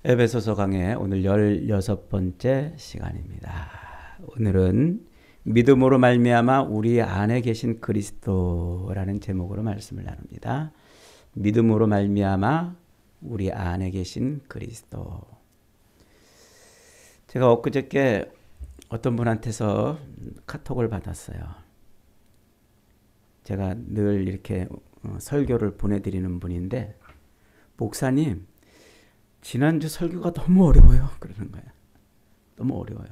에베소서 강의 오늘 16번째 시간입니다. 오늘은 믿음으로 말미암아 우리 안에 계신 그리스도라는 제목으로 말씀을 나눕니다. 믿음으로 말미암아 우리 안에 계신 그리스도. 제가 엊그저께 어떤 분한테서 카톡을 받았어요. 제가 늘 이렇게 설교를 보내드리는 분인데, 목사님, 지난주 설교가 너무 어려워요. 그러는 거예요. 너무 어려워요.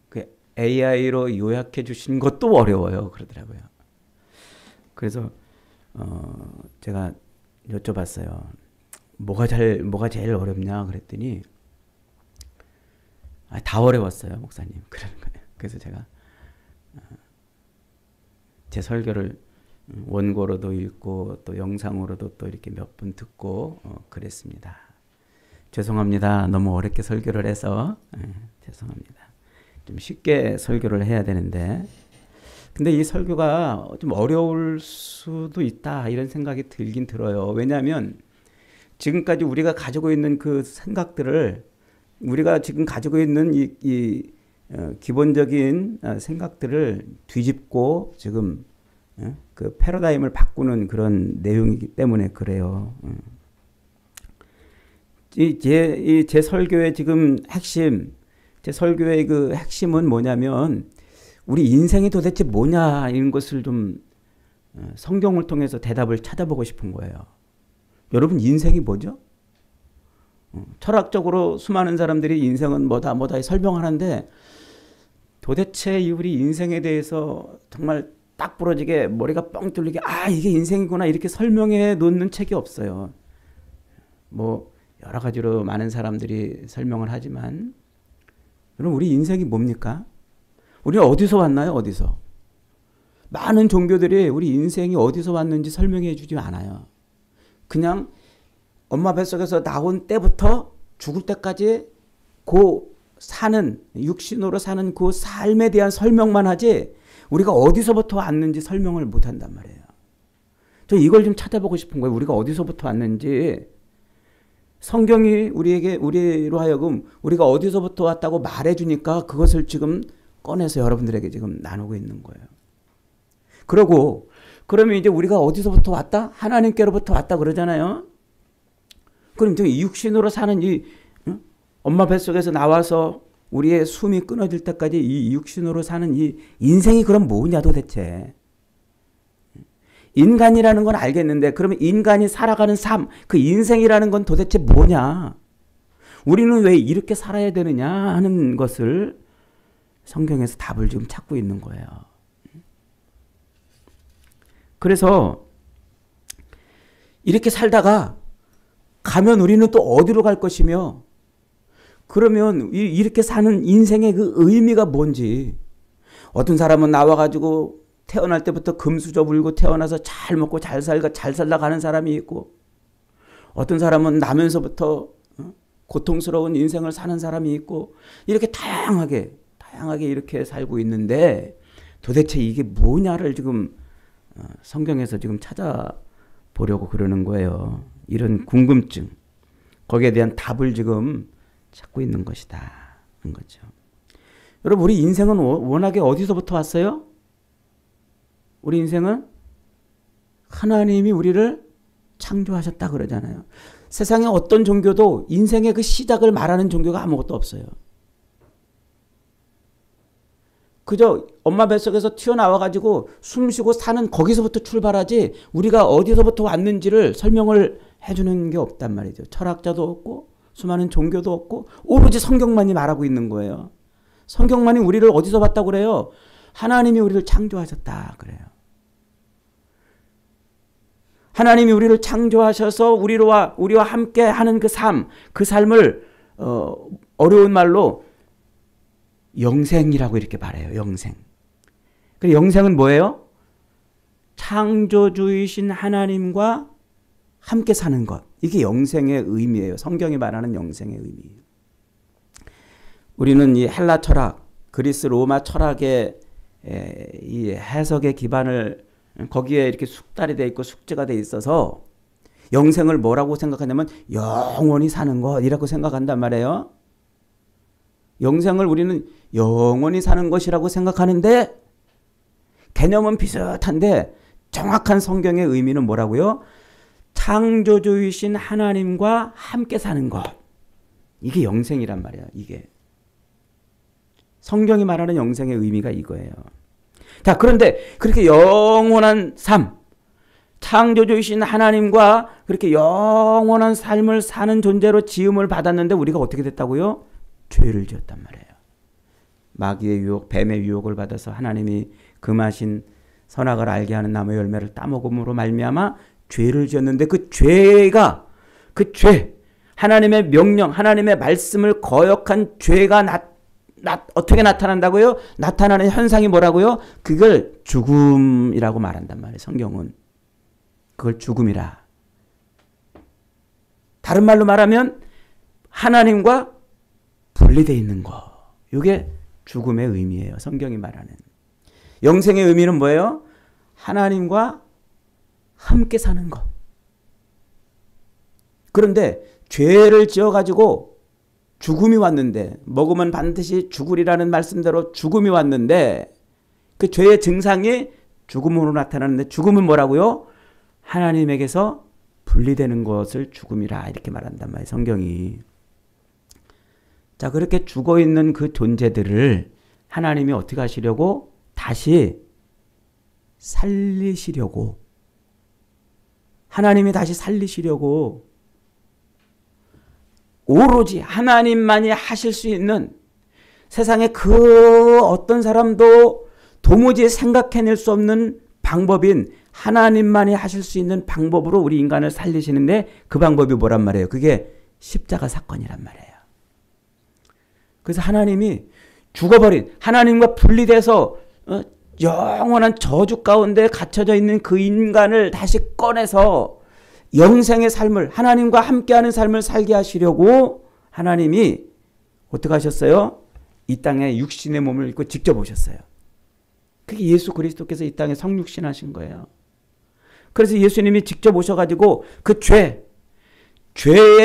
그 AI로 요약해 주신 것도 어려워요. 그러더라고요. 그래서 제가 여쭤봤어요. 뭐가 제일 어렵냐 그랬더니 다 어려웠어요, 목사님. 그러는 거예요. 그래서 제가 제 설교를 원고로도 읽고 또 영상으로도 또 이렇게 몇 분 듣고 그랬습니다. 죄송합니다. 너무 어렵게 설교를 해서 죄송합니다. 좀 쉽게 설교를 해야 되는데, 근데 이 설교가 좀 어려울 수도 있다 이런 생각이 들긴 들어요. 왜냐하면 지금까지 우리가 가지고 있는 그 생각들을, 우리가 지금 가지고 있는 이 기본적인 생각들을 뒤집고 지금 그 패러다임을 바꾸는 그런 내용이기 때문에 그래요. 제 설교의 지금 핵심, 제 설교의 그 핵심은 뭐냐면, 우리 인생이 도대체 뭐냐 이런 것을 좀 성경을 통해서 대답을 찾아보고 싶은 거예요. 여러분, 인생이 뭐죠? 철학적으로 수많은 사람들이 인생은 뭐다 설명하는데, 도대체 우리 인생에 대해서 정말 딱 부러지게 머리가 뻥 뚫리게 이게 인생이구나 이렇게 설명해 놓는 책이 없어요. 뭐 여러 가지로 많은 사람들이 설명을 하지만, 여러분, 우리 인생이 뭡니까? 우리는 어디서 왔나요? 어디서? 많은 종교들이 우리 인생이 어디서 왔는지 설명해 주지 않아요. 그냥 엄마 뱃속에서 나온 때부터 죽을 때까지 육신으로 사는 그 삶에 대한 설명만 하지, 우리가 어디서부터 왔는지 설명을 못 한단 말이에요. 저 이걸 좀 찾아보고 싶은 거예요. 우리가 어디서부터 왔는지. 성경이 우리로 하여금 우리가 어디서부터 왔다고 말해주니까 그것을 지금 꺼내서 여러분들에게 지금 나누고 있는 거예요. 그러면 이제 우리가 어디서부터 왔다? 하나님께로부터 왔다 그러잖아요. 그럼 이 육신으로 사는 엄마 뱃속에서 나와서 우리의 숨이 끊어질 때까지 이 육신으로 사는 이 인생이 그럼 뭐냐 도대체. 인간이라는 건 알겠는데, 그러면 인간이 살아가는 삶, 그 인생이라는 건 도대체 뭐냐. 우리는 왜 이렇게 살아야 되느냐 하는 것을 성경에서 답을 지금 찾고 있는 거예요. 그래서 이렇게 살다가 가면 우리는 또 어디로 갈 것이며, 그러면 이렇게 사는 인생의 그 의미가 뭔지. 어떤 사람은 나와가지고 태어날 때부터 금수저 불고 태어나서 잘 먹고 잘 살다 가는 사람이 있고, 어떤 사람은 나면서부터 고통스러운 인생을 사는 사람이 있고, 이렇게 다양하게 이렇게 살고 있는데, 도대체 이게 뭐냐를 지금 성경에서 지금 찾아보려고 그러는 거예요. 이런 궁금증, 거기에 대한 답을 지금 찾고 있는 것이다. 는 거죠. 여러분, 우리 인생은 워낙에 어디서부터 왔어요? 우리 인생은 하나님이 우리를 창조하셨다 그러잖아요. 세상에 어떤 종교도 인생의 그 시작을 말하는 종교가 아무것도 없어요. 그저 엄마 뱃속에서 튀어나와가지고 숨쉬고 사는 거기서부터 출발하지, 우리가 어디서부터 왔는지를 설명을 해주는 게 없단 말이죠. 철학자도 없고 수많은 종교도 없고, 오로지 성경만이 말하고 있는 거예요. 성경만이 우리를 어디서 봤다고 그래요? 하나님이 우리를 창조하셨다 그래요. 하나님이 우리를 창조하셔서 우리와 함께 하는 그 삶을 어려운 말로 영생이라고 이렇게 말해요. 영생. 그리고 영생은 뭐예요? 창조주이신 하나님과 함께 사는 것. 이게 영생의 의미예요. 성경이 말하는 영생의 의미. 우리는 이 헬라 철학, 그리스 로마 철학의 이 해석의 기반을, 거기에 이렇게 숙달이 돼 있고 숙제가 돼 있어서 영생을 뭐라고 생각하냐면 영원히 사는 것이라고 생각한단 말이에요. 영생을 우리는 영원히 사는 것이라고 생각하는데 개념은 비슷한데 정확한 성경의 의미는 뭐라고요? 창조주이신 하나님과 함께 사는 것. 이게 영생이란 말이에요. 이게. 성경이 말하는 영생의 의미가 이거예요. 자, 그런데 그렇게 영원한 삶, 창조주이신 하나님과 그렇게 영원한 삶을 사는 존재로 지음을 받았는데 우리가 어떻게 됐다고요? 죄를 지었단 말이에요. 마귀의 유혹, 뱀의 유혹을 받아서 하나님이 금하신 선악을 알게 하는 나무 열매를 따먹음으로 말미암아 죄를 지었는데 그 죄가 하나님의 명령, 하나님의 말씀을 거역한 죄가 어떻게 나타난다고요? 나타나는 현상이 뭐라고요? 그걸 죽음이라고 말한단 말이에요. 성경은. 그걸 죽음이라. 다른 말로 말하면 하나님과 분리되어 있는 거. 이게 죽음의 의미예요. 성경이 말하는. 영생의 의미는 뭐예요? 하나님과 함께 사는 것. 그런데 죄를 지어가지고 죽음이 왔는데, 먹으면 반드시 죽으리라는 말씀대로 죽음이 왔는데 그 죄의 증상이 죽음으로 나타나는데 죽음은 뭐라고요? 하나님에게서 분리되는 것을 죽음이라 이렇게 말한단 말이에요. 성경이. 자, 그렇게 죽어있는 그 존재들을 하나님이 어떻게 하시려고? 다시 살리시려고. 하나님이 다시 살리시려고 오로지 하나님만이 하실 수 있는, 세상에 그 어떤 사람도 도무지 생각해낼 수 없는 방법인 하나님만이 하실 수 있는 방법으로 우리 인간을 살리시는데 그 방법이 뭐란 말이에요? 그게 십자가 사건이란 말이에요. 그래서 하나님이 죽어버린, 하나님과 분리돼서 영원한 저주 가운데 갇혀져 있는 그 인간을 다시 꺼내서 영생의 삶을, 하나님과 함께하는 삶을 살게 하시려고 하나님이 어떻게 하셨어요? 이 땅에 육신의 몸을 입고 직접 오셨어요. 그게 예수 그리스도께서 이 땅에 성육신 하신 거예요. 그래서 예수님이 직접 오셔가지고 그 죄에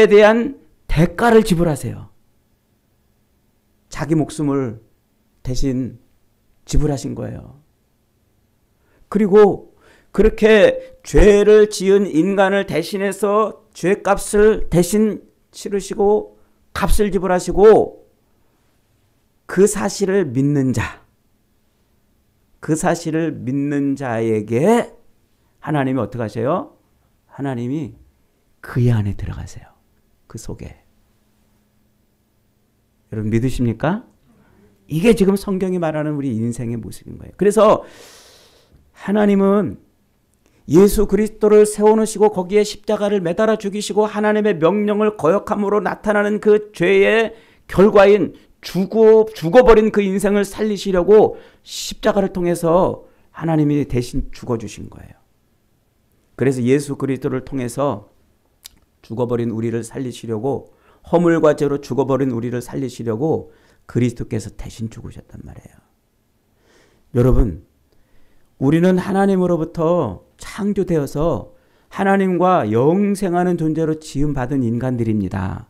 대한 대가를 지불하세요. 자기 목숨을 대신 지불하신 거예요. 그리고 그렇게 죄를 지은 인간을 대신해서 죄값을 대신 치르시고 값을 지불하시고 그 사실을 믿는 자, 그 사실을 믿는 자에게 하나님이 어떻게 하세요? 하나님이 그의 안에 들어가세요. 그 속에. 여러분 믿으십니까? 이게 지금 성경이 말하는 우리 인생의 모습인 거예요. 그래서 하나님은 예수 그리스도를 세워놓으시고 거기에 십자가를 매달아 죽이시고 하나님의 명령을 거역함으로 나타나는 그 죄의 결과인 죽어버린 그 인생을 살리시려고 십자가를 통해서 하나님이 대신 죽어주신 거예요. 그래서 예수 그리스도를 통해서 죽어버린 우리를 살리시려고, 허물과 죄로 죽어버린 우리를 살리시려고 그리스도께서 대신 죽으셨단 말이에요. 여러분, 우리는 하나님으로부터 창조되어서 하나님과 영생하는 존재로 지음받은 인간들입니다.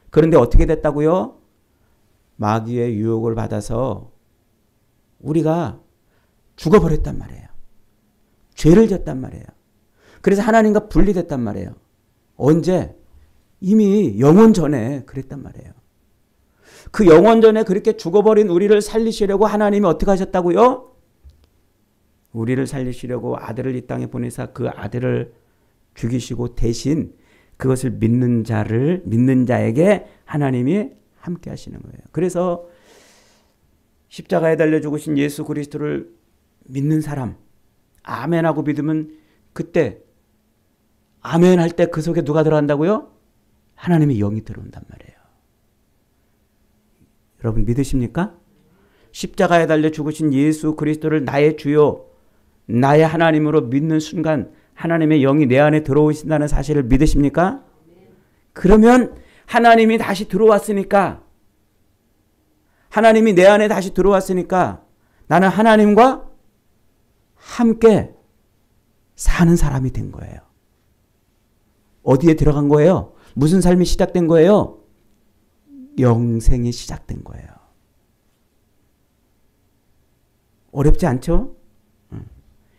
그런데 어떻게 됐다고요? 마귀의 유혹을 받아서 우리가 죽어버렸단 말이에요. 죄를 졌단 말이에요. 그래서 하나님과 분리됐단 말이에요. 언제? 이미 영원 전에 그랬단 말이에요. 그 영원 전에 그렇게 죽어버린 우리를 살리시려고 하나님이 어떻게 하셨다고요? 우리를 살리시려고 아들을 이 땅에 보내사 그 아들을 죽이시고 대신 그것을 믿는 자에게 하나님이 함께 하시는 거예요. 그래서 십자가에 달려 죽으신 예수 그리스도를 믿는 사람, 아멘하고 믿으면 그때 아멘 할 때 그 속에 누가 들어간다고요? 하나님의 영이 들어온단 말이에요. 여러분 믿으십니까? 십자가에 달려 죽으신 예수 그리스도를 나의 주요, 나의 하나님으로 믿는 순간 하나님의 영이 내 안에 들어오신다는 사실을 믿으십니까? 그러면 하나님이 다시 들어왔으니까, 하나님이 내 안에 다시 들어왔으니까 나는 하나님과 함께 사는 사람이 된 거예요. 어디에 들어간 거예요? 무슨 삶이 시작된 거예요? 영생이 시작된 거예요. 어렵지 않죠?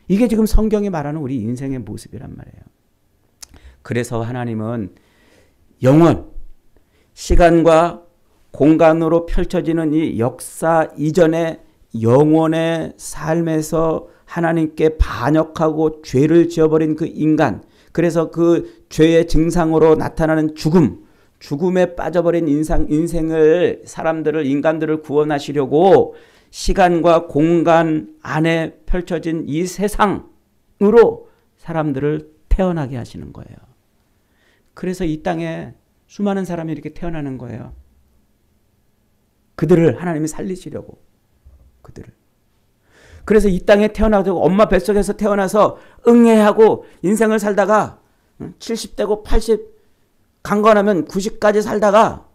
이게 지금 성경이 말하는 우리 인생의 모습이란 말이에요. 그래서 하나님은 영원, 시간과 공간으로 펼쳐지는 이 역사 이전의 영원의 삶에서 하나님께 반역하고 죄를 지어버린 그 인간, 그래서 그 죄의 증상으로 나타나는 죽음에 빠져버린 인생을, 사람들을, 인간들을 구원하시려고 시간과 공간 안에 펼쳐진 이 세상으로 사람들을 태어나게 하시는 거예요. 그래서 이 땅에 수많은 사람이 이렇게 태어나는 거예요. 그들을 하나님이 살리시려고. 그들을. 그래서 이 땅에 태어나고 엄마 뱃속에서 태어나서 응애하고 인생을 살다가 70대고 80 강건하면 90까지 살다가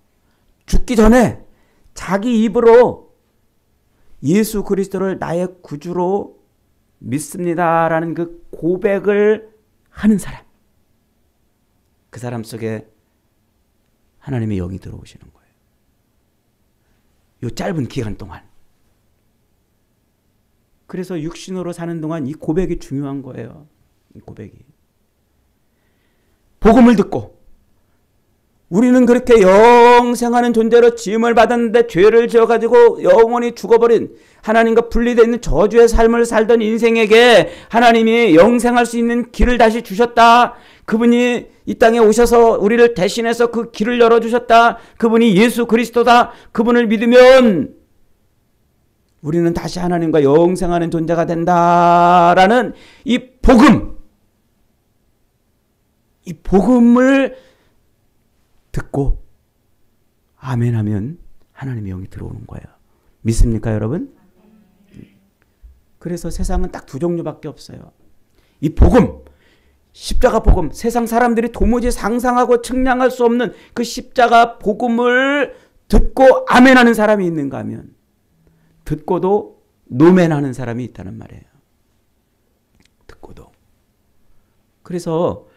죽기 전에 자기 입으로 예수 그리스도를 나의 구주로 믿습니다라는 그 고백을 하는 사람. 그 사람 속에 하나님의 영이 들어오시는 거예요. 이 짧은 기간 동안. 그래서 육신으로 사는 동안 이 고백이 중요한 거예요. 이 고백이. 복음을 듣고 우리는 그렇게 영생하는 존재로 지음을 받았는데 죄를 지어가지고 영원히 죽어버린 하나님과 분리되어 있는 저주의 삶을 살던 인생에게 하나님이 영생할 수 있는 길을 다시 주셨다. 그분이 이 땅에 오셔서 우리를 대신해서 그 길을 열어주셨다. 그분이 예수 그리스도다. 그분을 믿으면 우리는 다시 하나님과 영생하는 존재가 된다라는 이 복음을 듣고 아멘 하면 하나님의 영이 들어오는 거예요. 믿습니까 여러분? 그래서 세상은 딱 두 종류밖에 없어요. 이 복음, 십자가 복음, 세상 사람들이 도무지 상상하고 측량할 수 없는 그 십자가 복음을 듣고 아멘 하는 사람이 있는가 하면 듣고도 노멘하는 사람이 있다는 말이에요. 듣고도. 그래서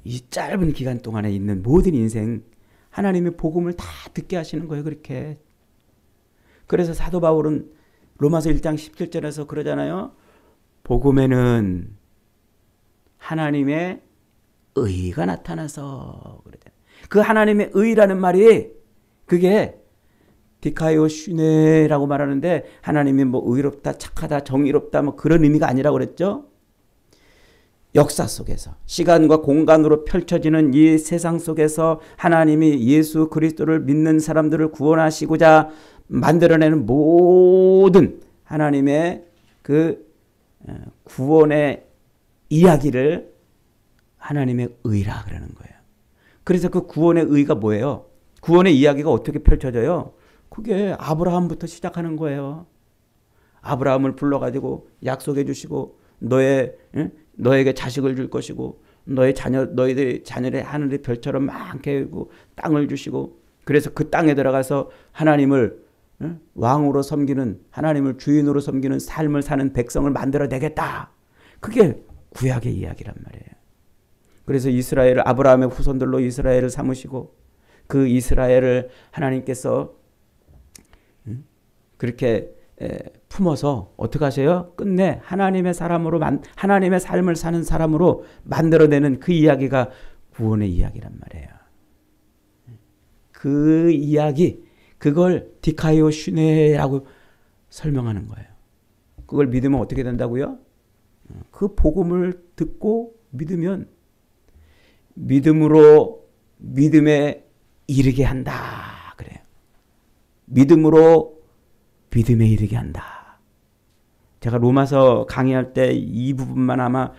이 짧은 기간 동안에 있는 모든 인생 하나님의 복음을 다 듣게 하시는 거예요. 그렇게. 그래서 사도 바울은 로마서 1장 17절에서 그러잖아요. 복음에는 하나님의 의가 나타나서 그러잖아요. 그 하나님의 의라는 말이 그게 디카이오 슈네라고 말하는데 하나님이 뭐 의롭다, 착하다, 정의롭다 뭐 그런 의미가 아니라고 그랬죠. 역사 속에서 시간과 공간으로 펼쳐지는 이 세상 속에서 하나님이 예수 그리스도를 믿는 사람들을 구원하시고자 만들어내는 모든 하나님의 그 구원의 이야기를 하나님의 의라 그러는 거예요. 그래서 그 구원의 의가 뭐예요? 구원의 이야기가 어떻게 펼쳐져요? 그게 아브라함부터 시작하는 거예요. 아브라함을 불러가지고 약속해 주시고 너에게 자식을 줄 것이고 너희들의 자녀를 하늘의 별처럼 많게 하고 땅을 주시고 그래서 그 땅에 들어가서 하나님을 왕으로 섬기는 하나님을 주인으로 섬기는 삶을 사는 백성을 만들어내겠다. 그게 구약의 이야기란 말이에요. 그래서 이스라엘을 아브라함의 후손들로 이스라엘을 삼으시고 그 이스라엘을 하나님께서 그렇게 품어서 어떻게 하세요? 끝내 하나님의 사람으로 하나님의 삶을 사는 사람으로 만들어내는 그 이야기가 구원의 이야기란 말이에요. 그 이야기, 그걸 디카이오 슈네라고 설명하는 거예요. 그걸 믿으면 어떻게 된다고요? 그 복음을 듣고 믿으면 믿음으로 믿음에 이르게 한다. 그래요. 믿음으로 믿음에 이르게 한다. 제가 로마서 강의할 때 이 부분만 아마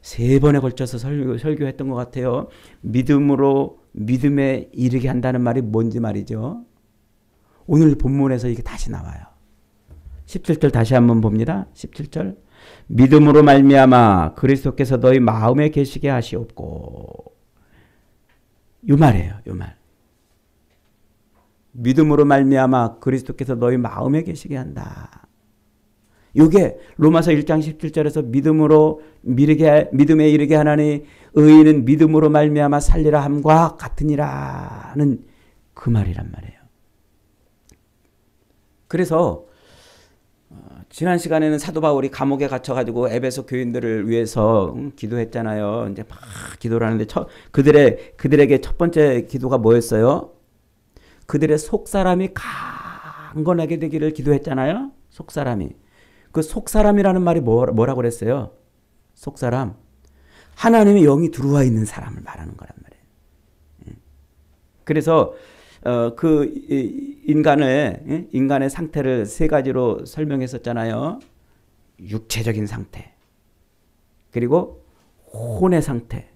3번에 걸쳐서 설교했던 것 같아요. 믿음으로 믿음에 이르게 한다는 말이 뭔지 말이죠. 오늘 본문에서 이게 다시 나와요. 17절 다시 한번 봅니다. 17절. 믿음으로 말미암아 그리스도께서 너희 마음에 계시게 하시옵고. 이 말이에요. 이 말. 믿음으로 말미암아 그리스도께서 너희 마음에 계시게 한다. 요게 로마서 1장 17절에서 믿음에 이르게 하나니 의인은 믿음으로 말미암아 살리라 함과 같으니라는 그 말이란 말이에요. 그래서 지난 시간에는 사도 바울이 감옥에 갇혀가지고 에베소 교인들을 위해서 기도했잖아요. 이제 막 기도를 하는데 그들에게 첫 번째 기도가 뭐였어요? 그들의 속사람이 강건하게 되기를 기도했잖아요. 속사람이. 그 속사람이라는 말이 뭐라고 그랬어요? 속사람. 하나님의 영이 들어와 있는 사람을 말하는 거란 말이에요. 그래서 그 인간의 상태를 세 가지로 설명했었잖아요. 육체적인 상태, 그리고 혼의 상태,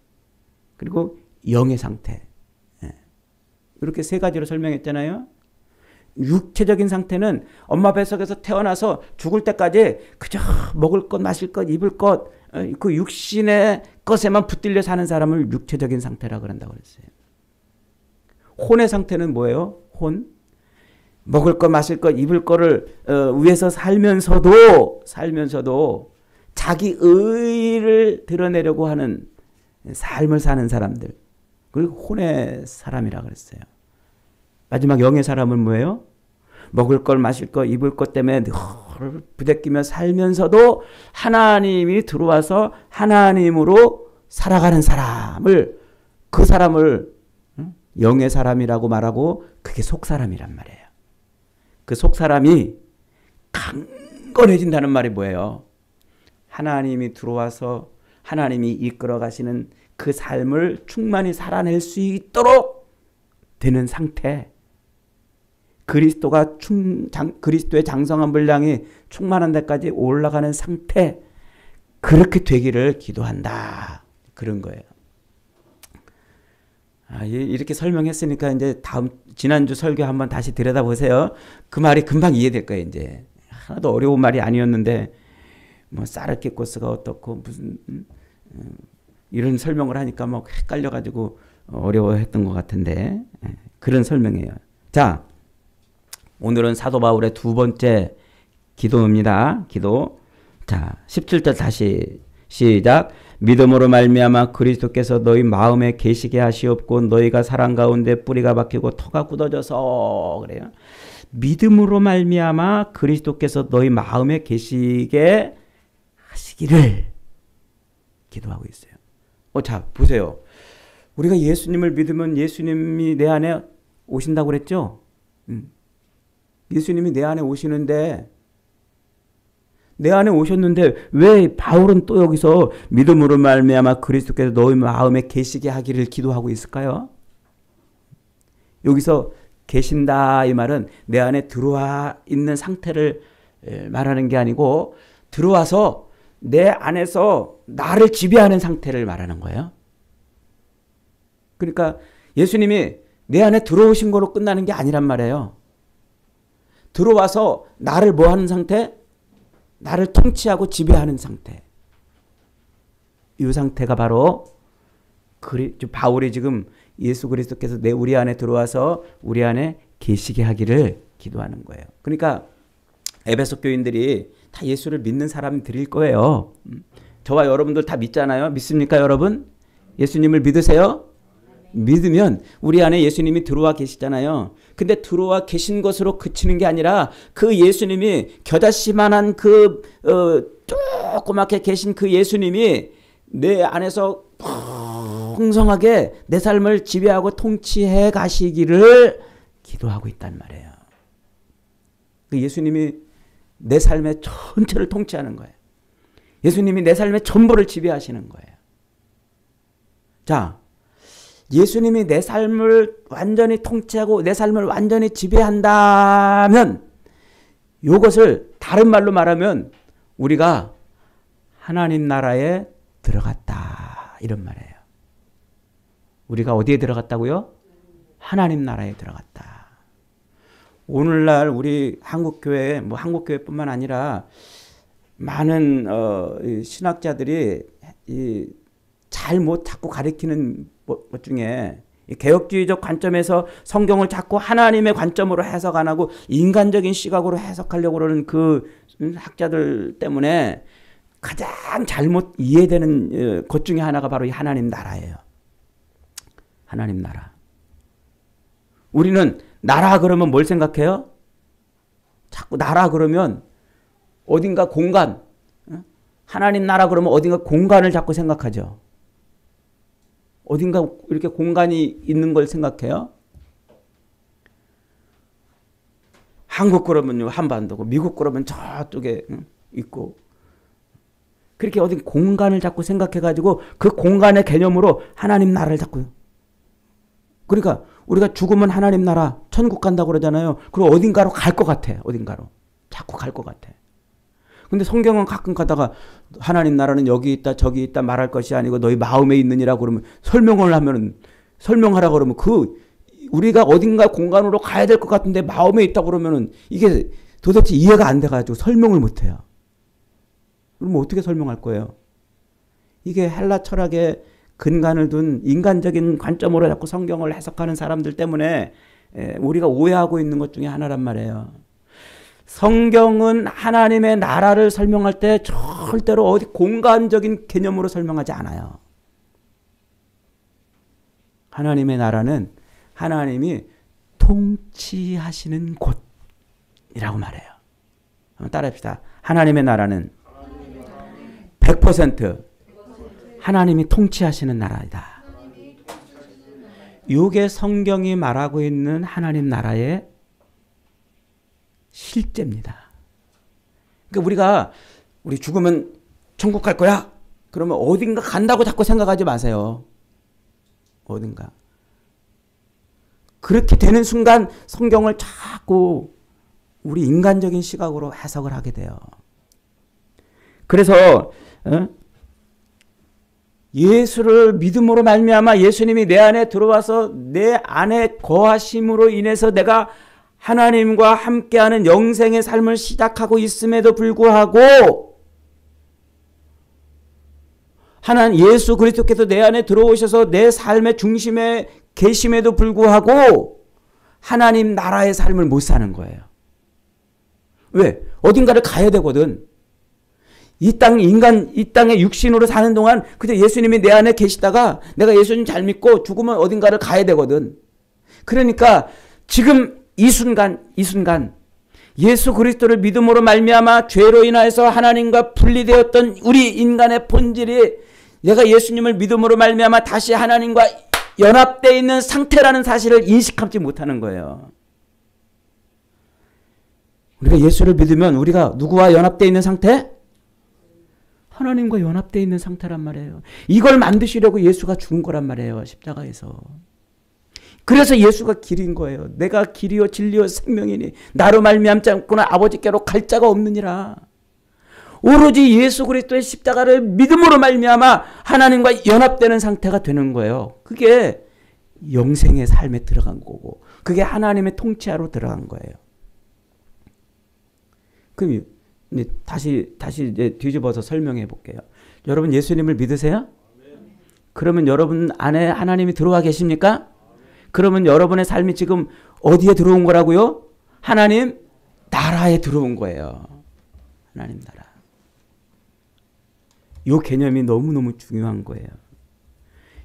그리고 영의 상태. 이렇게 세 가지로 설명했잖아요. 육체적인 상태는 엄마 뱃속에서 태어나서 죽을 때까지 그저 먹을 것, 마실 것, 입을 것, 그 육신의 것에만 붙들려 사는 사람을 육체적인 상태라고 그런다고 그랬어요. 혼의 상태는 뭐예요? 혼. 먹을 것, 마실 것, 입을 거를 위해서 살면서도 자기 의를 드러내려고 하는 삶을 사는 사람들. 그리고 혼의 사람이라고 그랬어요. 마지막 영의 사람은 뭐예요? 먹을 것, 마실 것, 입을 것 때문에 늘 부대끼며 살면서도 하나님이 들어와서 하나님으로 살아가는 사람을, 그 사람을 영의 사람이라고 말하고 그게 속사람이란 말이에요. 그 속사람이 강건해진다는 말이 뭐예요? 하나님이 들어와서 하나님이 이끌어 가시는 그 삶을 충만히 살아낼 수 있도록 되는 상태. 그리스도의 장성한 분량이 충만한 데까지 올라가는 상태. 그렇게 되기를 기도한다. 그런 거예요. 이렇게 설명했으니까 이제 지난주 설교 한번 다시 들여다보세요. 그 말이 금방 이해될 거예요, 이제. 하나도 어려운 말이 아니었는데, 뭐, 사르키코스가 어떻고, 무슨, 이런 설명을 하니까 막 헷갈려가지고 어려워했던 것 같은데, 그런 설명이에요. 자, 오늘은 사도 바울의 두 번째 기도입니다. 기도. 자, 17절 다시 시작. 믿음으로 말미암아 그리스도께서 너희 마음에 계시게 하시옵고 너희가 사랑 가운데 뿌리가 박히고 터가 굳어져서 그래요. 믿음으로 말미암아 그리스도께서 너희 마음에 계시게 하시기를 기도하고 있어요. 자, 보세요. 우리가 예수님을 믿으면 예수님이 내 안에 오신다고 그랬죠? 예수님이 내 안에 오시는데 내 안에 오셨는데 왜 바울은 또 여기서 믿음으로 말미암아 그리스도께서 너희 마음에 계시게 하기를 기도하고 있을까요? 여기서 계신다 이 말은 내 안에 들어와 있는 상태를 말하는 게 아니고 들어와서 내 안에서 나를 지배하는 상태를 말하는 거예요. 그러니까 예수님이 내 안에 들어오신 거로 끝나는 게 아니란 말이에요. 들어와서 나를 뭐 하는 상태? 나를 통치하고 지배하는 상태. 이 상태가 바로 바울이 지금 예수 그리스도께서 우리 안에 들어와서 우리 안에 계시게 하기를 기도하는 거예요. 그러니까 에베소 교인들이 다 예수를 믿는 사람들일 거예요. 저와 여러분들 다 믿잖아요. 믿습니까, 여러분? 예수님을 믿으세요? 믿으면 우리 안에 예수님이 들어와 계시잖아요. 근데 들어와 계신 것으로 그치는 게 아니라 그 예수님이 겨자씨만한 그 조그맣게 계신 그 예수님이 내 안에서 풍성하게 내 삶을 지배하고 통치해 가시기를 기도하고 있단 말이에요. 그 예수님이 내 삶의 전체를 통치하는 거예요. 예수님이 내 삶의 전부를 지배하시는 거예요. 자, 예수님이 내 삶을 완전히 통치하고 내 삶을 완전히 지배한다면 이것을 다른 말로 말하면 우리가 하나님 나라에 들어갔다 이런 말이에요. 우리가 어디에 들어갔다고요? 하나님 나라에 들어갔다. 오늘날 우리 한국교회, 뭐 한국교회뿐만 아니라 많은 신학자들이 잘 못 자꾸 가리키는 것 중에 개혁주의적 관점에서 성경을 자꾸 하나님의 관점으로 해석 안 하고 인간적인 시각으로 해석하려고 그러는 그 학자들 때문에 가장 잘못 이해되는 것 중에 하나가 바로 이 하나님 나라예요. 하나님 나라. 우리는 나라 그러면 뭘 생각해요? 자꾸 나라 그러면 어딘가 공간, 하나님 나라 그러면 어딘가 공간을 자꾸 생각하죠. 어딘가 이렇게 공간이 있는 걸 생각해요. 한국 그러면요 한반도고, 미국 그러면 저쪽에 있고, 그렇게 어디 공간을 자꾸 생각해가지고 그 공간의 개념으로 하나님 나라를 자꾸. 그러니까 우리가 죽으면 하나님 나라 천국 간다고 그러잖아요. 그리고 어딘가로 갈 것 같아. 어딘가로 자꾸 갈 것 같아. 근데 성경은 가끔 가다가 하나님 나라는 여기 있다 저기 있다 말할 것이 아니고 너희 마음에 있느니라 그러면 설명하라 그러면 그 우리가 어딘가 공간으로 가야 될 것 같은데 마음에 있다 그러면은 이게 도대체 이해가 안 돼가지고 설명을 못 해요. 그럼 어떻게 설명할 거예요? 이게 헬라 철학의 근간을 둔 인간적인 관점으로 자꾸 성경을 해석하는 사람들 때문에 우리가 오해하고 있는 것 중에 하나란 말이에요. 성경은 하나님의 나라를 설명할 때 절대로 어디 공간적인 개념으로 설명하지 않아요. 하나님의 나라는 하나님이 통치하시는 곳이라고 말해요. 한번 따라합시다. 하나님의 나라는 100% 하나님이 통치하시는 나라이다. 이게 성경이 말하고 있는 하나님 나라의 실제입니다. 그러니까 우리 죽으면 천국 갈 거야? 그러면 어딘가 간다고 자꾸 생각하지 마세요. 어딘가. 그렇게 되는 순간 성경을 자꾸 우리 인간적인 시각으로 해석을 하게 돼요. 그래서 예수를 믿음으로 말미암아 예수님이 내 안에 들어와서 내 안에 거하심으로 인해서 내가 하나님과 함께하는 영생의 삶을 시작하고 있음에도 불구하고 하나님 예수 그리스도께서 내 안에 들어오셔서 내 삶의 중심에 계심에도 불구하고 하나님 나라의 삶을 못 사는 거예요. 왜? 어딘가를 가야 되거든. 이 땅에 육신으로 사는 동안 그저 예수님이 내 안에 계시다가 내가 예수님 잘 믿고 죽으면 어딘가를 가야 되거든. 그러니까 지금 이 순간 예수 그리스도를 믿음으로 말미암아 죄로 인하여서 하나님과 분리되었던 우리 인간의 본질이 내가 예수님을 믿음으로 말미암아 다시 하나님과 연합되어 있는 상태라는 사실을 인식하지 못하는 거예요. 우리가 예수를 믿으면 우리가 누구와 연합되어 있는 상태? 하나님과 연합되어 있는 상태란 말이에요. 이걸 만드시려고 예수가 죽은 거란 말이에요. 십자가에서. 그래서 예수가 길인 거예요. 내가 길이요 진리요 생명이니 나로 말미암지 않고는 아버지께로 갈 자가 없느니라. 오로지 예수 그리스도의 십자가를 믿음으로 말미암아 하나님과 연합되는 상태가 되는 거예요. 그게 영생의 삶에 들어간 거고 그게 하나님의 통치하로 들어간 거예요. 그럼 다시 이제 뒤집어서 설명해 볼게요. 여러분 예수님을 믿으세요? 그러면 여러분 안에 하나님이 들어와 계십니까? 그러면 여러분의 삶이 지금 어디에 들어온 거라고요? 하나님 나라에 들어온 거예요. 하나님 나라. 이 개념이 너무너무 중요한 거예요.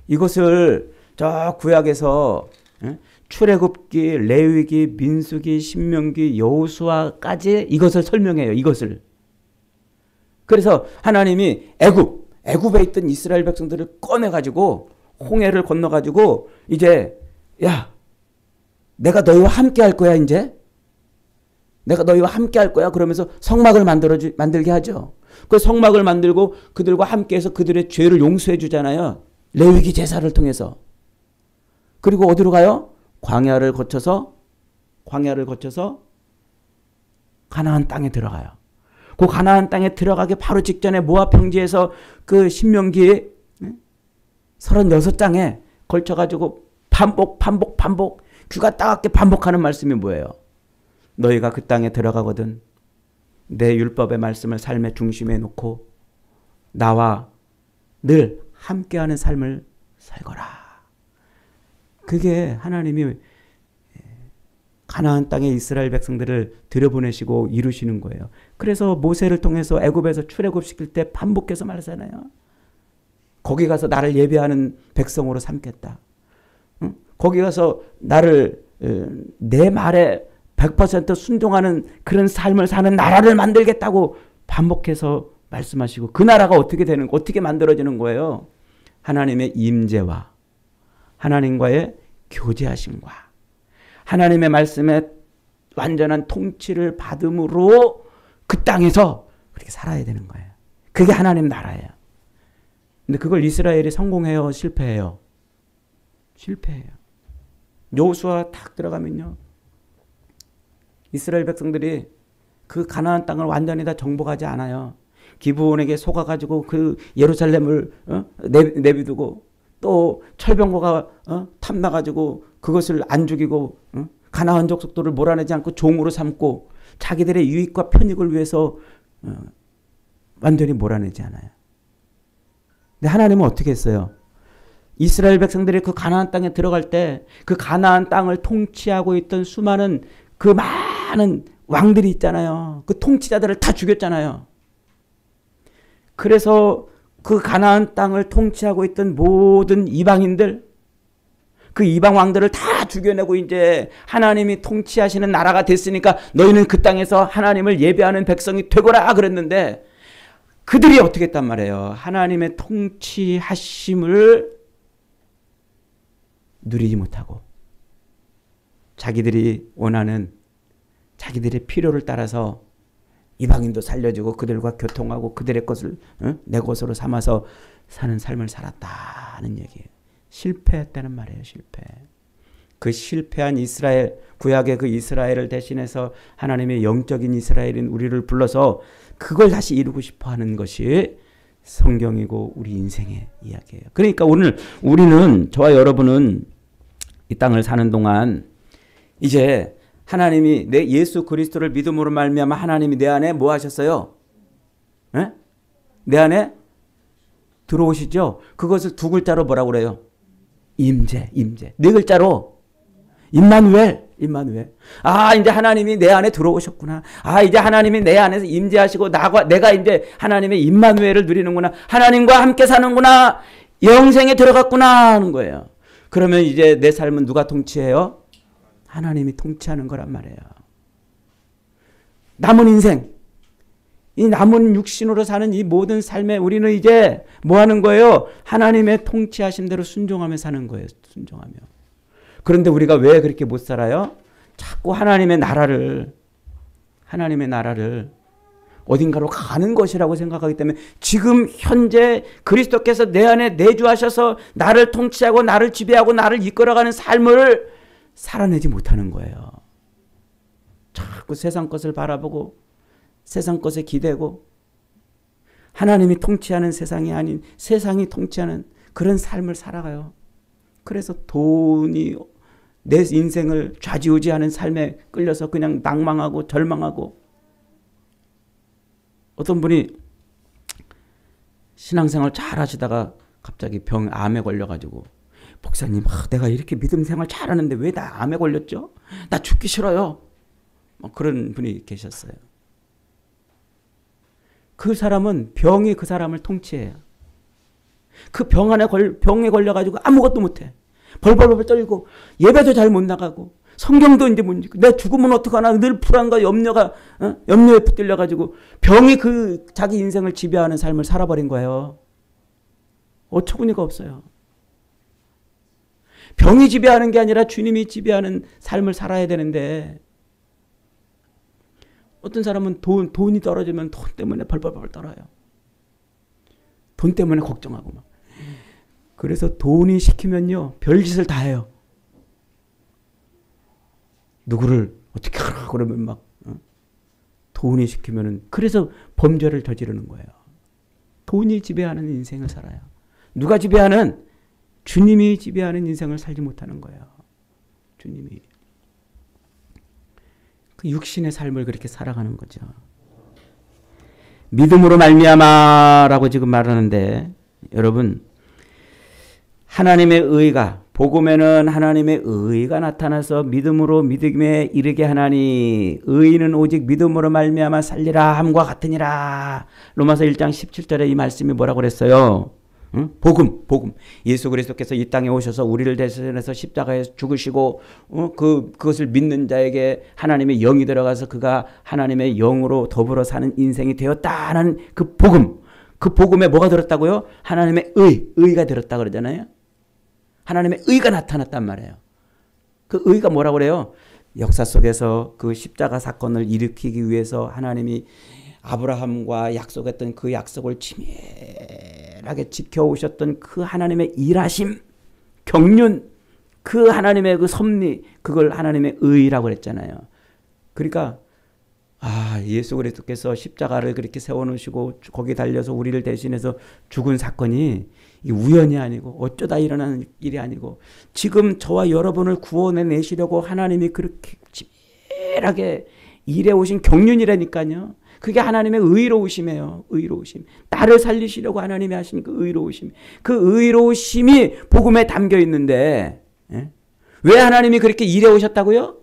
이것을 저 구약에서 출애굽기, 레위기, 민수기, 신명기, 여호수아까지 이것을 설명해요. 이것을. 그래서 하나님이 애굽에 있던 이스라엘 백성들을 꺼내가지고 홍해를 건너가지고 이제 야 내가 너희와 함께 할 거야 이제. 내가 너희와 함께 할 거야. 그러면서 성막을 만들게 하죠. 그 성막을 만들고 그들과 함께해서 그들의 죄를 용서해 주잖아요. 레위기 제사를 통해서. 그리고 어디로 가요? 광야를 거쳐서 가나안 땅에 들어가요. 그 가나안 땅에 들어가기 바로 직전에 모압 평지에서 그 신명기 36장에 걸쳐가지고 반복 귀가 따갑게 반복하는 말씀이 뭐예요? 너희가 그 땅에 들어가거든 내 율법의 말씀을 삶의 중심에 놓고 나와 늘 함께하는 삶을 살거라. 그게 하나님이 가나안 땅에 이스라엘 백성들을 들여보내시고 이루시는 거예요. 그래서 모세를 통해서 애굽에서 출애굽시킬 때 반복해서 말하잖아요. 거기 가서 나를 예배하는 백성으로 삼겠다. 응? 거기 가서 나를 내 말에 100% 순종하는 그런 삶을 사는 나라를 만들겠다고 반복해서 말씀하시고, 그 나라가 어떻게 만들어지는 거예요? 하나님의 임재와 하나님과의 교제하심과 하나님의 말씀에 완전한 통치를 받음으로 그 땅에서 그렇게 살아야 되는 거예요. 그게 하나님 나라예요. 근데 그걸 이스라엘이 성공해요? 실패해요? 실패해요. 여호수아 딱 들어가면요, 이스라엘 백성들이 그 가나안 땅을 완전히 다 정복하지 않아요. 기브온에게 속아가지고 그 예루살렘을 내비두고, 또 철병거가 탐나가지고 그것을 안 죽이고 가나안 족속들을 몰아내지 않고 종으로 삼고 자기들의 유익과 편익을 위해서 완전히 몰아내지 않아요. 근데 하나님은 어떻게 했어요? 이스라엘 백성들이 그 가나안 땅에 들어갈 때 그 가나안 땅을 통치하고 있던 수많은 그 많은 왕들이 있잖아요. 그 통치자들을 다 죽였잖아요. 그래서 그 가나안 땅을 통치하고 있던 모든 이방인들, 그 이방 왕들을 다 죽여내고 이제 하나님이 통치하시는 나라가 됐으니까 너희는 그 땅에서 하나님을 예배하는 백성이 되거라 그랬는데, 그들이 어떻게 했단 말이에요? 하나님의 통치하심을 누리지 못하고 자기들이 원하는 자기들의 필요를 따라서 이방인도 살려주고 그들과 교통하고 그들의 것을 내 것으로 삼아서 사는 삶을 살았다는 얘기예요. 실패했다는 말이에요. 실패. 그 실패한 이스라엘, 구약의 그 이스라엘을 대신해서 하나님의 영적인 이스라엘인 우리를 불러서 그걸 다시 이루고 싶어하는 것이 성경이고 우리 인생의 이야기예요. 그러니까 오늘 우리는, 저와 여러분은 이 땅을 사는 동안 이제 하나님이 내 예수 그리스도를 믿음으로 말미암아 하나님이 내 안에 뭐 하셨어요? 네? 내 안에 들어오시죠? 그것을 두 글자로 뭐라고 그래요? 임재, 임재. 네 글자로 임마누엘, 임마누엘. 아, 이제 하나님이 내 안에 들어오셨구나. 아, 이제 하나님이 내 안에서 임재하시고 내가 이제 하나님의 임마누엘을 누리는구나. 하나님과 함께 사는구나. 영생에 들어갔구나 하는 거예요. 그러면 이제 내 삶은 누가 통치해요? 하나님이 통치하는 거란 말이에요. 남은 인생, 이 남은 육신으로 사는 이 모든 삶에 우리는 이제 뭐 하는 거예요? 하나님의 통치하신 대로 순종하며 사는 거예요. 순종하며. 그런데 우리가 왜 그렇게 못 살아요? 자꾸 하나님의 나라를 어딘가로 가는 것이라고 생각하기 때문에 지금 현재 그리스도께서 내 안에 내주하셔서 나를 통치하고 나를 지배하고 나를 이끌어가는 삶을 살아내지 못하는 거예요. 자꾸 세상 것을 바라보고 세상 것에 기대고 하나님이 통치하는 세상이 아닌 세상이 통치하는 그런 삶을 살아가요. 그래서 돈이 내 인생을 좌지우지하는 삶에 끌려서 그냥 낭망하고 절망하고, 어떤 분이 신앙생활 잘 하시다가 갑자기 암에 걸려가지고, 목사님, 내가 이렇게 믿음 생활 잘하는데 왜 나 암에 걸렸죠? 나 죽기 싫어요. 그런 분이 계셨어요. 그 사람은 병이 그 사람을 통치해요. 그 병에 걸려가지고 아무것도 못해. 벌벌벌 떨고 예배도 잘 못 나가고 성경도 이제 못 읽고, 내 죽으면 어떡하나 늘 불안과 염려에 붙들려가지고 병이 그 자기 인생을 지배하는 삶을 살아버린 거예요. 어처구니가 없어요. 병이 지배하는 게 아니라 주님이 지배하는 삶을 살아야 되는데, 어떤 사람은 돈이 떨어지면 돈 때문에 벌벌벌 떨어요. 돈 때문에 걱정하고 막. 그래서 돈이 시키면요 별짓을 다 해요. 누구를 어떻게 하라 그러면 막 돈이 시키면은, 그래서 범죄를 저지르는 거예요. 돈이 지배하는 인생을 살아요. 누가 지배하는? 주님이 지배하는 인생을 살지 못하는 거예요. 주님이. 그 육신의 삶을 그렇게 살아가는 거죠. 믿음으로 말미암아라고 지금 말하는데, 여러분, 하나님의 의가 복음에는 하나님의 의가 나타나서 믿음으로 믿음에 이르게 하나니 의인은 오직 믿음으로 말미암아 살리라 함과 같으니라. 로마서 1장 17절에 이 말씀이 뭐라고 그랬어요? 응? 복음. 예수 그리스도께서 이 땅에 오셔서 우리를 대신해서 십자가에 죽으시고 그것을 믿는 자에게 하나님의 영이 들어가서 그가 하나님의 영으로 더불어 사는 인생이 되었다는 그 복음. 그 복음에 뭐가 들었다고요? 하나님의 의가 들었다 그러잖아요. 하나님의 의가 나타났단 말이에요. 그 의가 뭐라고 그래요? 역사 속에서 그 십자가 사건을 일으키기 위해서 하나님이 아브라함과 약속했던 그 약속을 치밀하게 지켜오셨던 그 하나님의 일하심, 경륜, 그 하나님의 그 섭리, 그걸 하나님의 의라고 그랬잖아요. 그러니까 예수 그리스도께서 십자가를 그렇게 세워놓으시고 거기 달려서 우리를 대신해서 죽은 사건이 우연이 아니고 어쩌다 일어나는 일이 아니고 지금 저와 여러분을 구원해 내시려고 하나님이 그렇게 치밀하게 일해 오신 경륜이라니까요. 그게 하나님의 의로우심이에요. 의로우심. 나를 살리시려고 하나님이 하신 그 의로우심. 그 의로우심이 복음에 담겨 있는데 왜 하나님이 그렇게 일해 오셨다고요?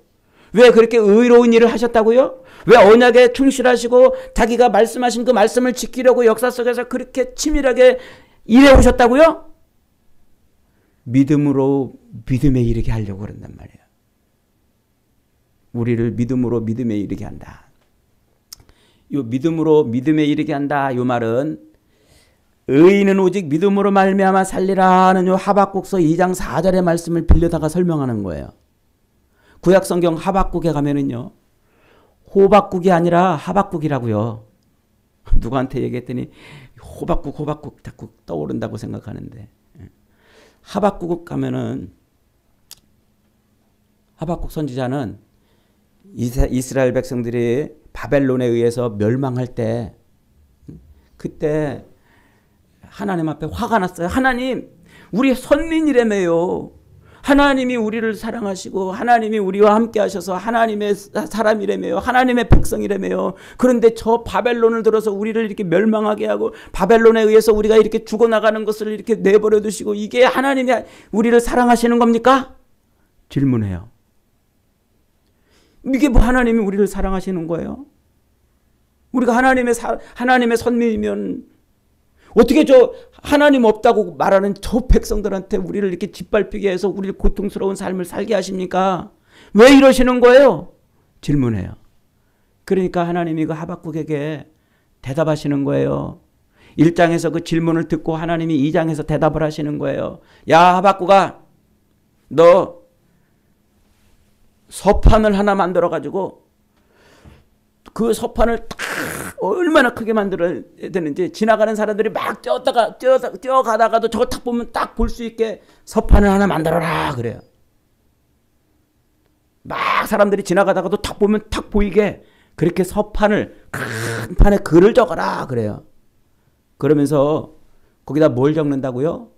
왜 그렇게 의로운 일을 하셨다고요? 왜 언약에 충실하시고 자기가 말씀하신 그 말씀을 지키려고 역사 속에서 그렇게 치밀하게 일해 오셨다고요? 믿음으로 믿음에 이르게 하려고 그런단 말이에요. 우리를 믿음으로 믿음에 이르게 한다. 이 믿음으로 믿음에 이르게 한다. 이 말은 의인은 오직 믿음으로 말미암아 살리라 하는 요 하박국서 2장 4절의 말씀을 빌려다가 설명하는 거예요. 구약성경 하박국에 가면은요. 호박국이 아니라 하박국이라고요. 누구한테 얘기했더니 호박국 자꾸 떠오른다고 생각하는데 하박국 가면은 하박국 선지자는 이스라엘 백성들이 바벨론에 의해서 멸망할 때 그때 하나님 앞에 화가 났어요. 하나님, 우리 선민이라며요. 하나님이 우리를 사랑하시고 하나님이 우리와 함께 하셔서 하나님의 사람이라며요. 하나님의 백성이라며요. 그런데 저 바벨론을 들어서 우리를 이렇게 멸망하게 하고 바벨론에 의해서 우리가 이렇게 죽어나가는 것을 이렇게 내버려 두시고 이게 하나님이 우리를 사랑하시는 겁니까? 질문해요. 이게 뭐 하나님이 우리를 사랑하시는 거예요? 우리가 하나님의 선민이면 어떻게 저 하나님 없다고 말하는 저 백성들한테 우리를 이렇게 짓밟히게 해서 우리를 고통스러운 삶을 살게 하십니까? 왜 이러시는 거예요? 질문해요. 그러니까 하나님이 그 하박국에게 대답하시는 거예요. 1장에서 그 질문을 듣고 하나님이 2장에서 대답을 하시는 거예요. 야 하박국아, 너 서판을 하나 만들어 가지고 그 서판을 딱 얼마나 크게 만들어야 되는지 지나가는 사람들이 막 뛰어가다가도 저거 딱 보면 딱 볼 수 있게 서판을 하나 만들어라 그래요. 막 사람들이 지나가다가도 딱 보면 딱 보이게 그렇게 서판을 큰 판에 글을 적어라 그래요. 그러면서 거기다 뭘 적는다고요?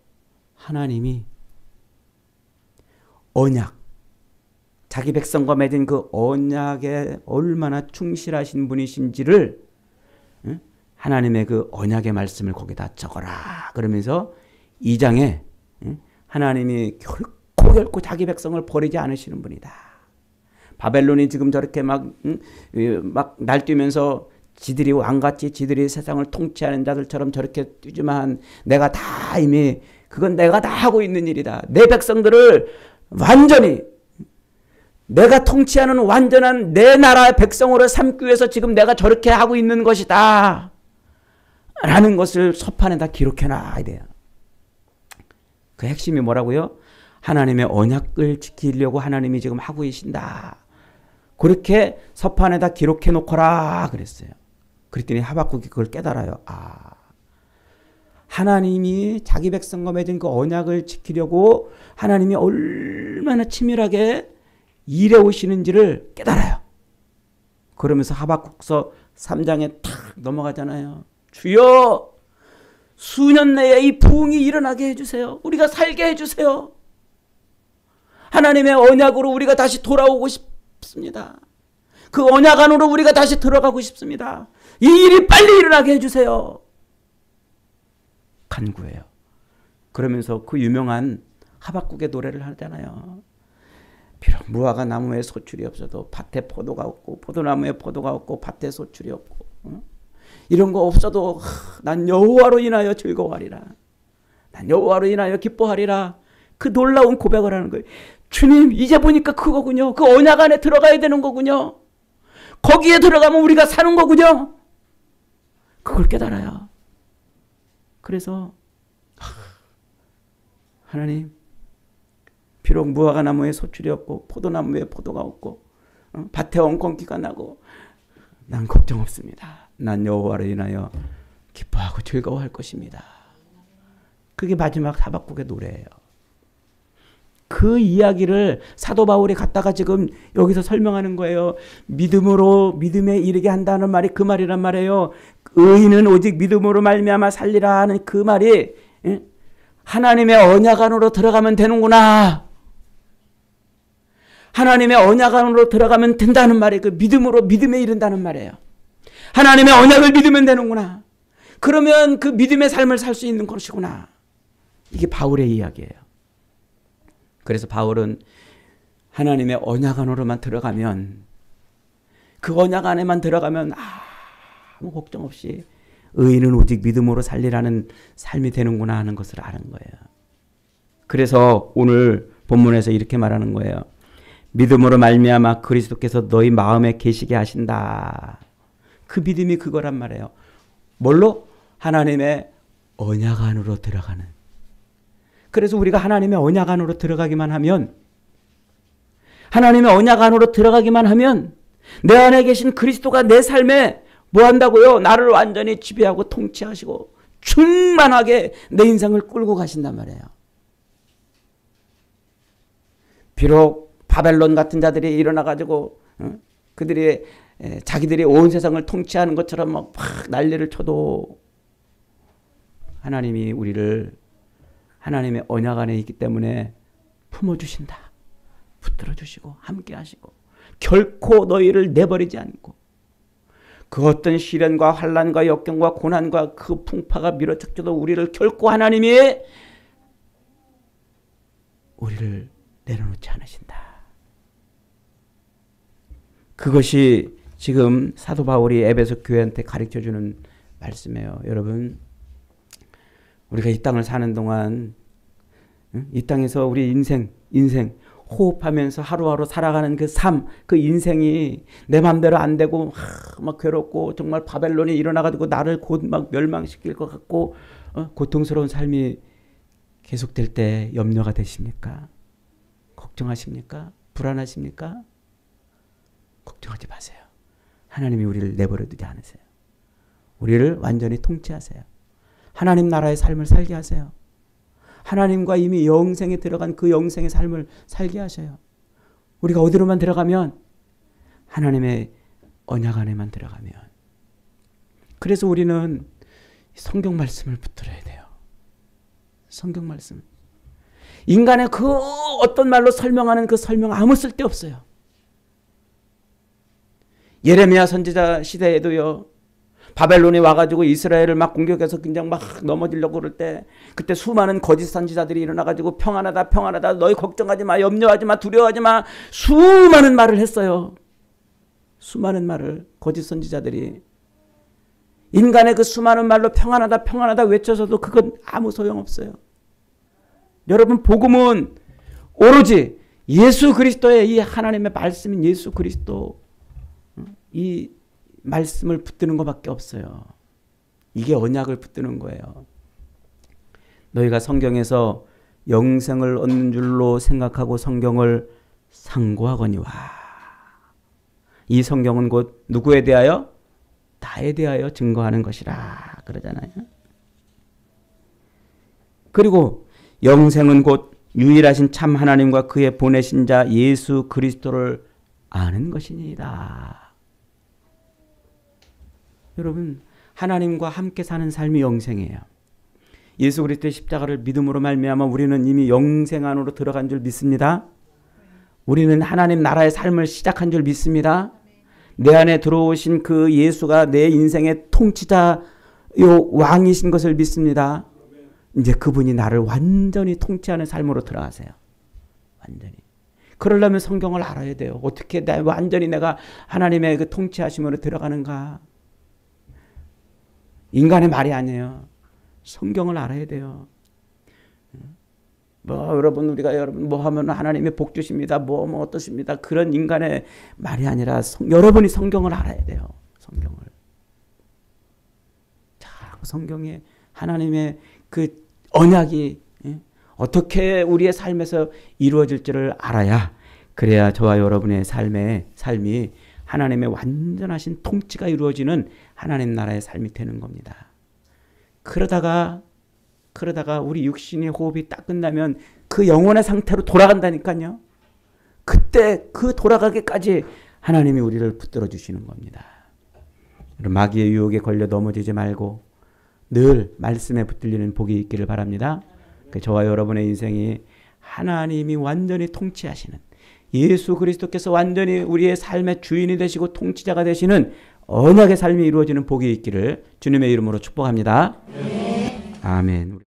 하나님이 언약, 자기 백성과 맺은 그 언약에 얼마나 충실하신 분이신지를 하나님의 그 언약의 말씀을 거기다 적어라. 그러면서 2장에 하나님이 결코 자기 백성을 버리지 않으시는 분이다. 바벨론이 지금 저렇게 막 날뛰면서 지들이 왕같이 지들이 세상을 통치하는 자들처럼 저렇게 뛰지만 내가 다 이미 그건 내가 다 하고 있는 일이다. 내 백성들을 완전히 내가 통치하는 완전한 내 나라의 백성으로 삼기 위해서 지금 내가 저렇게 하고 있는 것이다. 라는 것을 서판에다 기록해놔야 돼요. 그 핵심이 뭐라고요? 하나님의 언약을 지키려고 하나님이 지금 하고 계신다. 그렇게 서판에다 기록해 놓거라 그랬어요. 그랬더니 하박국이 그걸 깨달아요. 하나님이 자기 백성과 맺은 그 언약을 지키려고 하나님이 얼마나 치밀하게 일해 오시는지를 깨달아요. 그러면서 하박국서 3장에 탁 넘어가잖아요. 주여, 수년 내에 이 부흥이 일어나게 해주세요. 우리가 살게 해주세요. 하나님의 언약으로 우리가 다시 돌아오고 싶습니다. 그 언약 안으로 우리가 다시 들어가고 싶습니다. 이 일이 빨리 일어나게 해주세요. 간구해요. 그러면서 그 유명한 하박국의 노래를 하잖아요. 비록 무화과 나무에 소출이 없어도 밭에 포도가 없고 포도나무에 포도가 없고 밭에 소출이 없고 이런 거 없어도 난 여호와로 인하여 즐거워하리라. 난 여호와로 인하여 기뻐하리라. 그 놀라운 고백을 하는 거예요. 주님, 이제 보니까 그거군요. 그 언약 안에 들어가야 되는 거군요. 거기에 들어가면 우리가 사는 거군요. 그걸 깨달아요. 그래서 하나님, 비록 무화과 나무에 소출이 없고 포도나무에 포도가 없고 밭에 엉겅퀴가 나고 난 걱정 없습니다. 난 여호와로 인하여 기뻐하고 즐거워할 것입니다. 그게 마지막 하박국의 노래예요. 그 이야기를 사도 바울이 갖다가 지금 여기서 설명하는 거예요. 믿음으로 믿음에 이르게 한다는 말이 그 말이란 말이에요. 의인은 오직 믿음으로 말미암아 살리라 하는 그 말이 하나님의 언약 안으로 들어가면 되는구나. 하나님의 언약 안으로 들어가면 된다는 말이 그 믿음으로 믿음에 이른다는 말이에요. 하나님의 언약을 믿으면 되는구나. 그러면 그 믿음의 삶을 살 수 있는 것이구나. 이게 바울의 이야기예요. 그래서 바울은 하나님의 언약 안으로만 들어가면, 그 언약 안에만 들어가면 아무 걱정 없이 의인은 오직 믿음으로 살리라는 삶이 되는구나 하는 것을 아는 거예요. 그래서 오늘 본문에서 이렇게 말하는 거예요. 믿음으로 말미암아 그리스도께서 너희 마음에 계시게 하신다. 그 믿음이 그거란 말이에요. 뭘로? 하나님의 언약 안으로 들어가는. 그래서 우리가 하나님의 언약 안으로 들어가기만 하면, 하나님의 언약 안으로 들어가기만 하면 내 안에 계신 그리스도가 내 삶에 뭐 한다고요? 나를 완전히 지배하고 통치하시고 충만하게 내 인생을 끌고 가신단 말이에요. 비록 바벨론 같은 자들이 일어나가지고 그들이 자기들이 온 세상을 통치하는 것처럼 막 난리를 쳐도 하나님이 우리를 하나님의 언약 안에 있기 때문에 품어주신다. 붙들어주시고 함께 하시고 결코 너희를 내버리지 않고 그 어떤 시련과 환난과 역경과 고난과 그 풍파가 밀어닥쳐도 우리를 결코 하나님이 우리를 내려놓지 않으신다. 그것이 지금 사도 바울이 에베소 교회한테 가르쳐주는 말씀이에요. 여러분, 우리가 이 땅을 사는 동안 이 땅에서 우리 인생 호흡하면서 하루하루 살아가는 그 삶, 그 인생이 내 맘대로 안 되고 막 괴롭고 정말 바벨론이 일어나가지고 나를 곧 막 멸망시킬 것 같고 고통스러운 삶이 계속될 때 염려가 되십니까? 걱정하십니까? 불안하십니까? 걱정하지 마세요. 하나님이 우리를 내버려 두지 않으세요. 우리를 완전히 통치하세요. 하나님 나라의 삶을 살게 하세요. 하나님과 이미 영생에 들어간 그 영생의 삶을 살게 하셔요. 우리가 어디로만 들어가면? 하나님의 언약 안에만 들어가면. 그래서 우리는 성경 말씀을 붙들어야 돼요. 성경 말씀. 인간의 그 어떤 말로 설명하는 그 설명 아무 쓸데없어요. 예레미야 선지자 시대에도요. 바벨론이 와가지고 이스라엘을 막 공격해서 그냥 막 넘어지려고 그럴 때 그때 수많은 거짓 선지자들이 일어나가지고 평안하다 평안하다 너희 걱정하지 마 염려하지 마 두려워하지 마 수많은 말을 했어요. 수많은 말을 거짓 선지자들이 인간의 그 수많은 말로 평안하다 평안하다 외쳐서도 그건 아무 소용없어요. 여러분 복음은 오로지 예수 그리스도의 이 하나님의 말씀인 예수 그리스도 이 말씀을 붙드는 것밖에 없어요. 이게 언약을 붙드는 거예요. 너희가 성경에서 영생을 얻는 줄로 생각하고 성경을 상고하거니와. 이 성경은 곧 누구에 대하여? 나에 대하여 증거하는 것이라 그러잖아요. 그리고 영생은 곧 유일하신 참 하나님과 그의 보내신 자 예수 그리스도를 아는 것이니이다. 여러분 하나님과 함께 사는 삶이 영생이에요. 예수 그리스도의 십자가를 믿음으로 말미암아 우리는 이미 영생 안으로 들어간 줄 믿습니다. 우리는 하나님 나라의 삶을 시작한 줄 믿습니다. 내 안에 들어오신 그 예수가 내 인생의 통치자요 왕이신 것을 믿습니다. 이제 그분이 나를 완전히 통치하는 삶으로 들어가세요. 완전히. 그러려면 성경을 알아야 돼요. 어떻게 완전히 내가 하나님의 그 통치하심으로 들어가는가. 인간의 말이 아니에요. 성경을 알아야 돼요. 여러분 뭐 하면 하나님이 복 주십니다. 뭐 어떠십니다. 그런 인간의 말이 아니라 여러분이 성경을 알아야 돼요. 성경을. 자, 성경에 하나님의 그 언약이 어떻게 우리의 삶에서 이루어질지를 알아야, 그래야 저와 여러분의 삶이 하나님의 완전하신 통치가 이루어지는 하나님 나라의 삶이 되는 겁니다. 그러다가 우리 육신의 호흡이 딱 끝나면 그 영혼의 상태로 돌아간다니까요. 그때 그 돌아가기까지 하나님이 우리를 붙들어 주시는 겁니다. 마귀의 유혹에 걸려 넘어지지 말고 늘 말씀에 붙들리는 복이 있기를 바랍니다. 저와 여러분의 인생이 하나님이 완전히 통치하시는, 예수 그리스도께서 완전히 우리의 삶의 주인이 되시고 통치자가 되시는 언약의 삶이 이루어지는 복이 있기를 주님의 이름으로 축복합니다. 아멘.